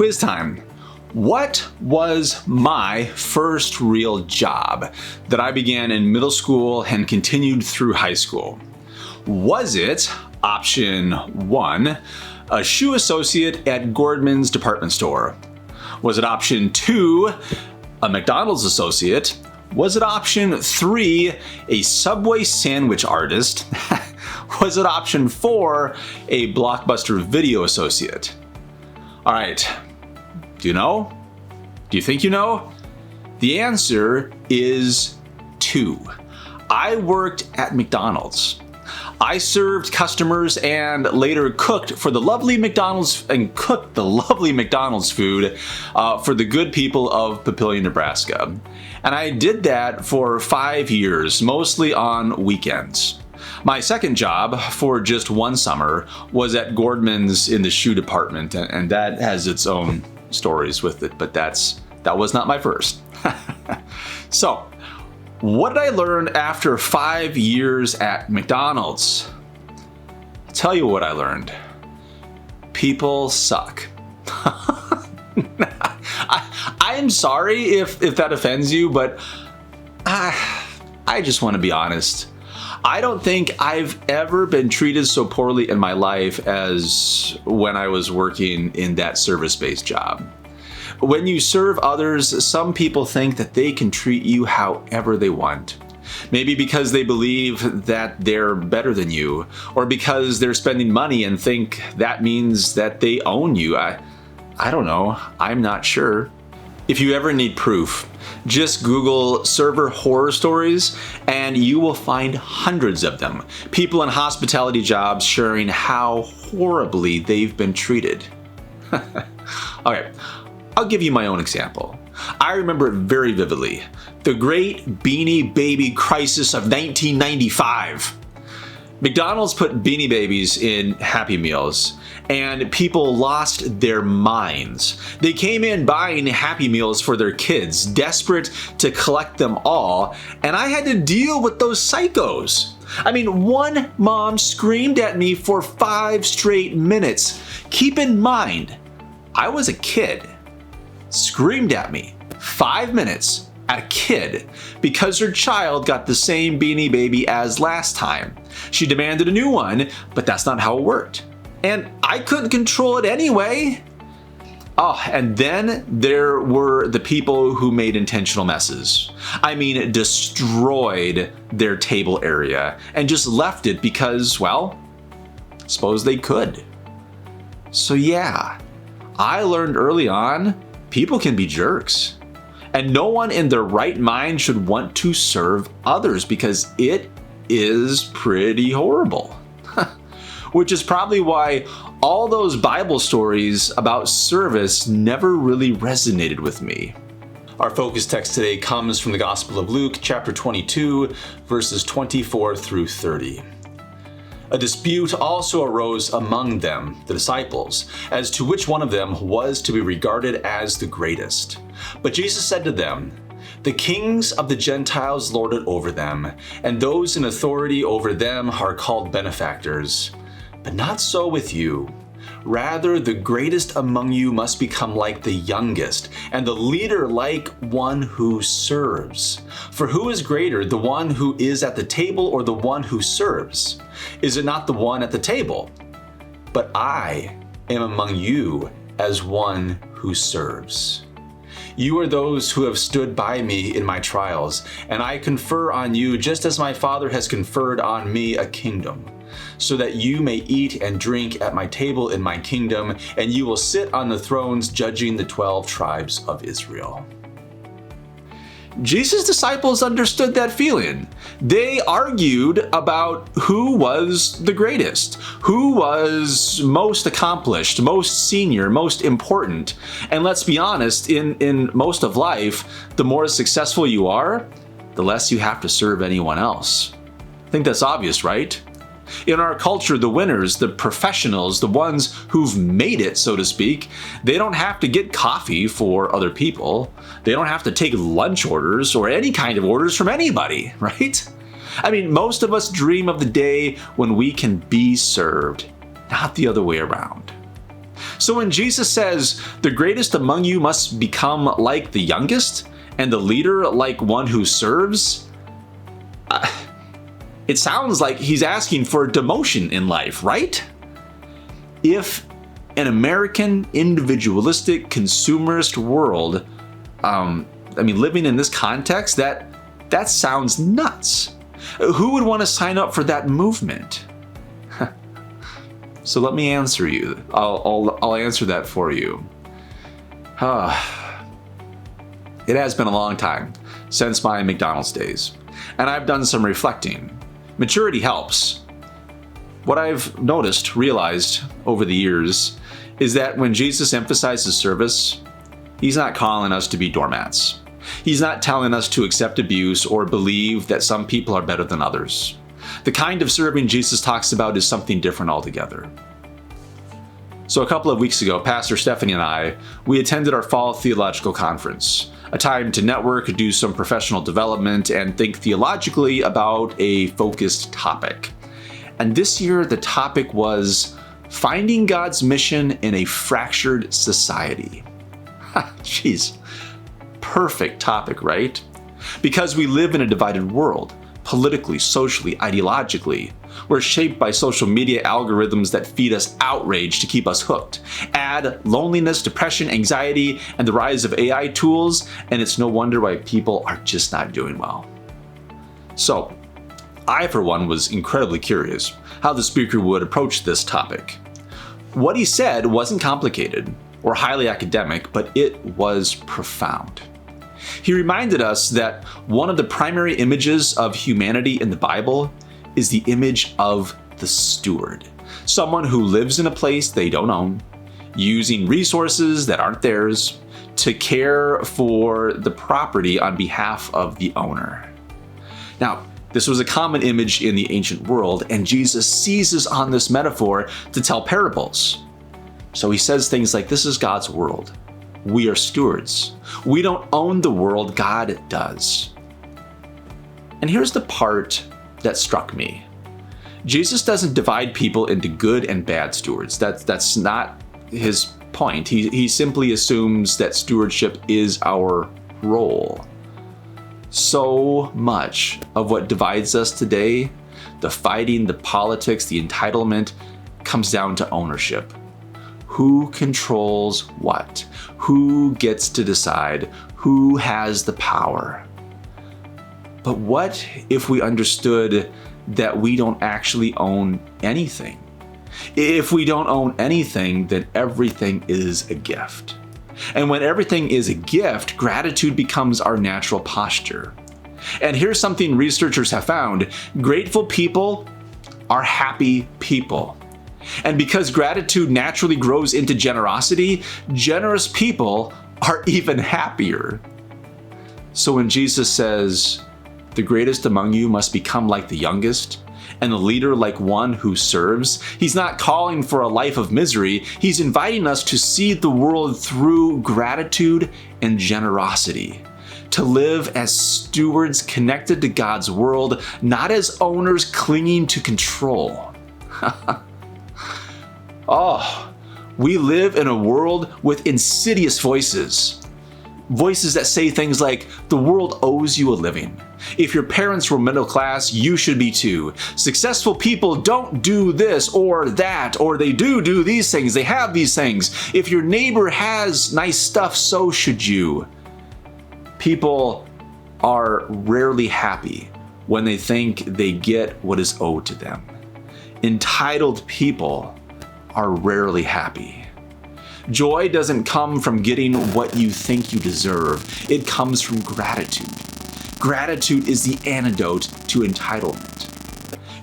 quiz time. What was my first real job that I began in middle school and continued through high school? Was it option 1, a shoe associate at Gordman's department store? Was it option 2, a McDonald's associate? Was it option 3, a Subway sandwich artist? Was it option 4, a Blockbuster video associate? All right, do you know? Do you think you know? The answer is 2. I worked at McDonald's. I served customers and later cooked for the lovely McDonald's food for the good people of Papillion, Nebraska. And I did that for 5 years, mostly on weekends. My second job for just one summer was at Gordman's in the shoe department, and that has its own stories with it, but that was not my first. So, what did I learn after 5 years at McDonald's? I'll tell you what I learned. People suck. I'm sorry if that offends you, but I just want to be honest. I don't think I've ever been treated so poorly in my life as when I was working in that service-based job. When you serve others, some people think that they can treat you however they want. Maybe because they believe that they're better than you, or because they're spending money and think that means that they own you. I don't know. I'm not sure. If you ever need proof, just Google server horror stories and you will find hundreds of them. People in hospitality jobs sharing how horribly they've been treated. Okay, I'll give you my own example. I remember it very vividly. The great Beanie Baby crisis of 1995. McDonald's put Beanie Babies in Happy Meals, and people lost their minds. They came in buying Happy Meals for their kids, desperate to collect them all, and I had to deal with those psychos. I mean, one mom screamed at me for 5 straight minutes. Keep in mind, I was a kid. Screamed at me 5 minutes at a kid because her child got the same Beanie Baby as last time. She demanded a new one, but that's not how it worked. And I couldn't control it anyway. Oh, and then there were the people who made intentional messes. I mean, destroyed their table area and just left it because, well, suppose they could. So yeah, I learned early on, people can be jerks. And no one in their right mind should want to serve others because it is pretty horrible. Which is probably why all those Bible stories about service never really resonated with me. Our focus text today comes from the Gospel of Luke, chapter 22, verses 24 through 30. A dispute also arose among them, the disciples, as to which one of them was to be regarded as the greatest. But Jesus said to them, "The kings of the Gentiles lord it over them, and those in authority over them are called benefactors. But not so with you. Rather, the greatest among you must become like the youngest, and the leader like one who serves. For who is greater, the one who is at the table or the one who serves? Is it not the one at the table? But I am among you as one who serves. You are those who have stood by me in my trials, and I confer on you just as my Father has conferred on me a kingdom, so that you may eat and drink at my table in my kingdom, and you will sit on the thrones judging the 12 tribes of Israel." Jesus' disciples understood that feeling. They argued about who was the greatest, who was most accomplished, most senior, most important. And let's be honest, in most of life, the more successful you are, the less you have to serve anyone else. I think that's obvious, right? In our culture, the winners, the professionals, the ones who've made it, so to speak, they don't have to get coffee for other people. They don't have to take lunch orders or any kind of orders from anybody, right? I mean, most of us dream of the day when we can be served, not the other way around. So when Jesus says, the greatest among you must become like the youngest, and the leader like one who serves, it sounds like he's asking for demotion in life, right? If an American individualistic consumerist world, living in this context, that sounds nuts. Who would want to sign up for that movement? So let me answer you. I'll answer that for you. It has been a long time since my McDonald's days, and I've done some reflecting. Maturity helps. What I've realized over the years, is that when Jesus emphasizes service, he's not calling us to be doormats. He's not telling us to accept abuse or believe that some people are better than others. The kind of serving Jesus talks about is something different altogether. So a couple of weeks ago, Pastor Stephanie and I, we attended our fall theological conference, a time to network, do some professional development, and think theologically about a focused topic. And this year, the topic was finding God's mission in a fractured society. Jeez, perfect topic, right? Because we live in a divided world, politically, socially, ideologically. We're shaped by social media algorithms that feed us outrage to keep us hooked. Add loneliness, depression, anxiety, and the rise of AI tools, and it's no wonder why people are just not doing well. So, I, for one, was incredibly curious how the speaker would approach this topic. What he said wasn't complicated or highly academic, but it was profound. He reminded us that one of the primary images of humanity in the Bible is the image of the steward, someone who lives in a place they don't own, using resources that aren't theirs to care for the property on behalf of the owner. Now, this was a common image in the ancient world, and Jesus seizes on this metaphor to tell parables. So he says things like, this is God's world. We are stewards. We don't own the world, God does. And here's the part that struck me. Jesus doesn't divide people into good and bad stewards. That's not his point. He simply assumes that stewardship is our role. So much of what divides us today, the fighting, the politics, the entitlement, comes down to ownership. Who controls what? Who gets to decide? Who has the power? But what if we understood that we don't actually own anything? If we don't own anything, then everything is a gift. And when everything is a gift, gratitude becomes our natural posture. And here's something researchers have found. Grateful people are happy people. And because gratitude naturally grows into generosity, generous people are even happier. So when Jesus says, the greatest among you must become like the youngest, and the leader like one who serves, he's not calling for a life of misery. He's inviting us to see the world through gratitude and generosity, to live as stewards connected to God's world, not as owners clinging to control. Oh, we live in a world with insidious voices. Voices that say things like, the world owes you a living. If your parents were middle class, you should be too. Successful people don't do this or that, or they do these things, they have these things. If your neighbor has nice stuff, so should you. People are rarely happy when they think they get what is owed to them. Entitled people are rarely happy. Joy doesn't come from getting what you think you deserve. It comes from gratitude. Gratitude is the antidote to entitlement.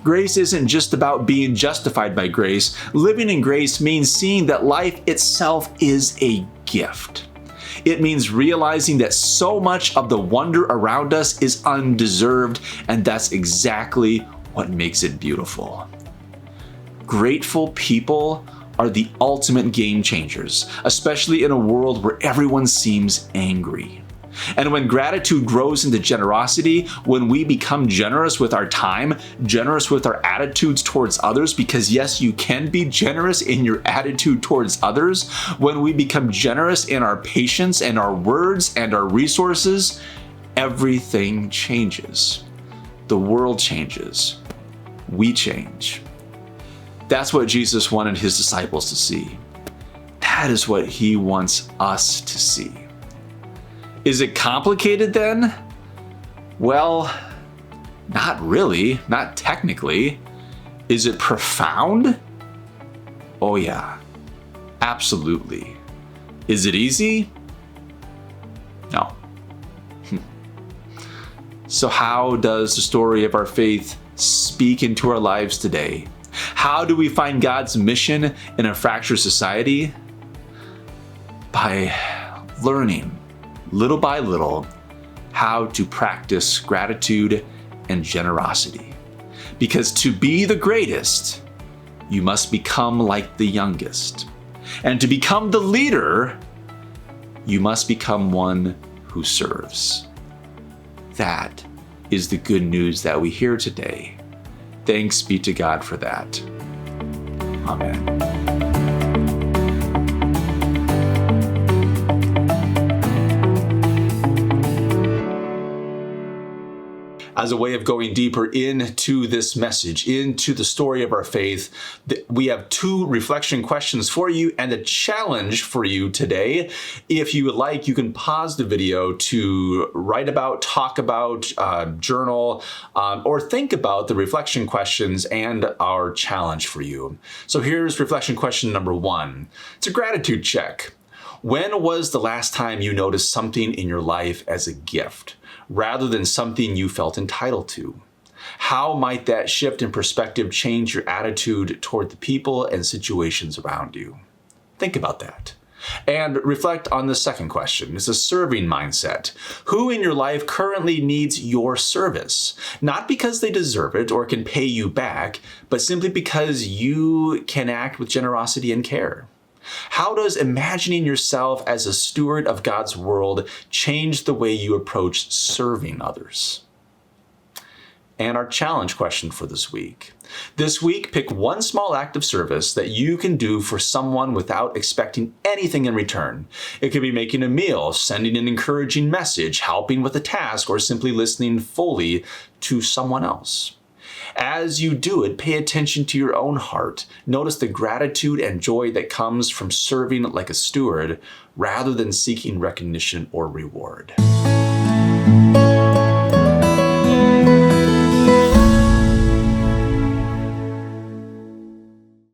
Grace isn't just about being justified by grace. Living in grace means seeing that life itself is a gift. It means realizing that so much of the wonder around us is undeserved, and that's exactly what makes it beautiful. Grateful people are the ultimate game changers, especially in a world where everyone seems angry. And when gratitude grows into generosity, when we become generous with our time, generous with our attitudes towards others, because yes, you can be generous in your attitude towards others, when we become generous in our patience and our words and our resources, everything changes. The world changes. We change. That's what Jesus wanted his disciples to see. That is what he wants us to see. Is it complicated then? Well, not really, not technically. Is it profound? Oh yeah, absolutely. Is it easy? No. So how does the story of our faith speak into our lives today? How do we find God's mission in a fractured society? By learning, little by little, how to practice gratitude and generosity. Because to be the greatest, you must become like the youngest. And to become the leader, you must become one who serves. That is the good news that we hear today. Thanks be to God for that. Amen. As a way of going deeper into this message, into the story of our faith, we have 2 reflection questions for you and a challenge for you today. If you would like, you can pause the video to write about, talk about, journal, or think about the reflection questions and our challenge for you. So here's reflection question number 1. It's a gratitude check. When was the last time you noticed something in your life as a gift, rather than something you felt entitled to? How might that shift in perspective change your attitude toward the people and situations around you? Think about that. And reflect on the second question. It's a serving mindset. Who in your life currently needs your service? Not because they deserve it or can pay you back, but simply because you can act with generosity and care. How does imagining yourself as a steward of God's world change the way you approach serving others? And our challenge question for this week. This week, pick one small act of service that you can do for someone without expecting anything in return. It could be making a meal, sending an encouraging message, helping with a task, or simply listening fully to someone else. As you do it, pay attention to your own heart. Notice the gratitude and joy that comes from serving like a steward rather than seeking recognition or reward.